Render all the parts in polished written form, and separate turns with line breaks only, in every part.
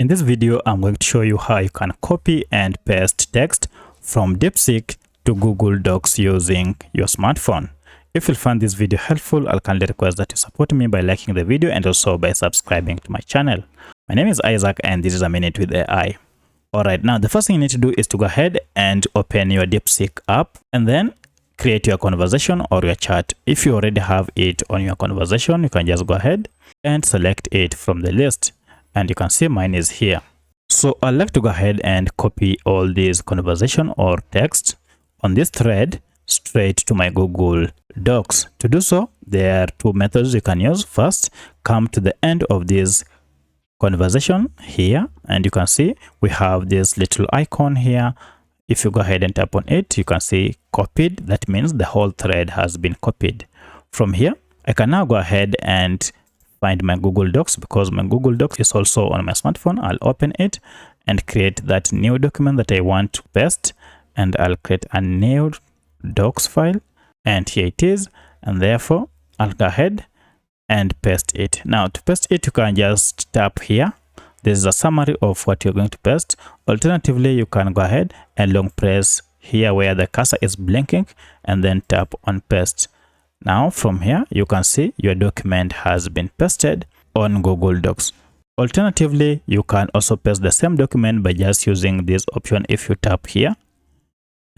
In this video, I'm going to show you how you can copy and paste text from DeepSeek to Google Docs using your smartphone. If you find this video helpful, I'll kindly request that you support me by liking the video and also by subscribing to my channel. My name is Isaac and this is A Minute with AI. Alright, now the first thing you need to do is to go ahead and open your DeepSeek app and then create your conversation or your chat. If you already have it on your conversation, you can just go ahead and select it from the list. And you can see mine is here. So I'd like to go ahead and copy all these conversation or text on this thread straight to my Google Docs. To do so, there are two methods you can use. First, come to the end of this conversation here, and you can see we have this little icon here. If you go ahead and tap on it, you can see copied. That means the whole thread has been copied. From here, I can now go ahead and find my Google Docs, because my Google Docs is also on my smartphone. I'll open it and create that new document that I want to paste, and I'll create a new docs file, and here it is, and therefore I'll go ahead and paste it. Now to paste it, you can just tap here. This is a summary of what you're going to paste. Alternatively, you can go ahead and long press here where the cursor is blinking and then tap on paste. Now from here, you can see your document has been pasted on Google Docs. Alternatively, you can also paste the same document by just using this option. If you tap here,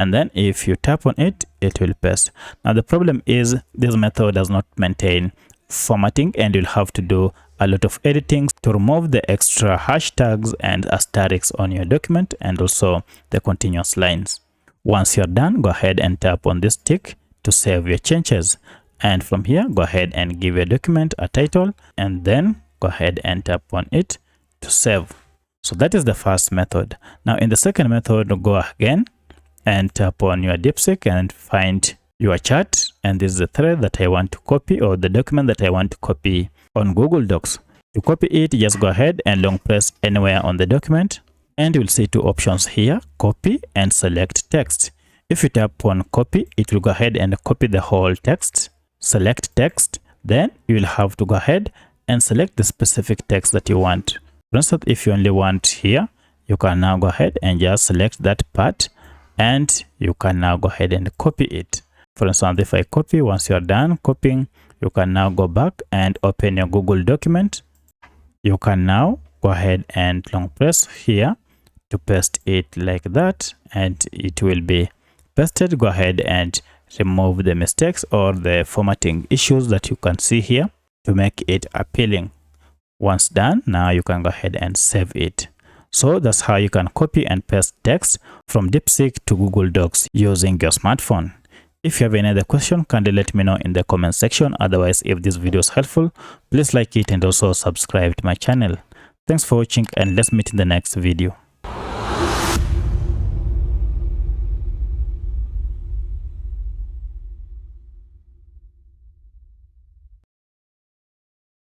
and then if you tap on it, it will paste. Now the problem is this method does not maintain formatting, and you'll have to do a lot of editing to remove the extra hashtags and asterisks on your document and also the continuous lines. Once you're done, go ahead and tap on this tick to save your changes, and from here go ahead and give your document a title and then go ahead and tap on it to save. So that is the first method. Now in the second method, go again and tap on your DeepSeek and find your chat, and this is the thread that I want to copy, or the document that I want to copy on Google Docs. To copy it, just go ahead and long press anywhere on the document, and you'll see two options here: copy and select text. If you tap on copy, it will go ahead and copy the whole text. Select text, then you will have to go ahead and select the specific text that you want. For instance, if you only want here, you can now go ahead and just select that part, and you can now go ahead and copy it. For instance, if I copy, once you are done copying, you can now go back and open your Google document. You can now go ahead and long press here to paste it like that, and it will be pasted. Go ahead and remove the mistakes or the formatting issues that you can see here to make it appealing. Once done, now you can go ahead and save it. So that's how you can copy and paste text from DeepSeek to Google Docs using your smartphone. If you have any other question, kindly let me know in the comment section. Otherwise, if this video is helpful, please like it and also subscribe to my channel. Thanks for watching, and let's meet in the next video.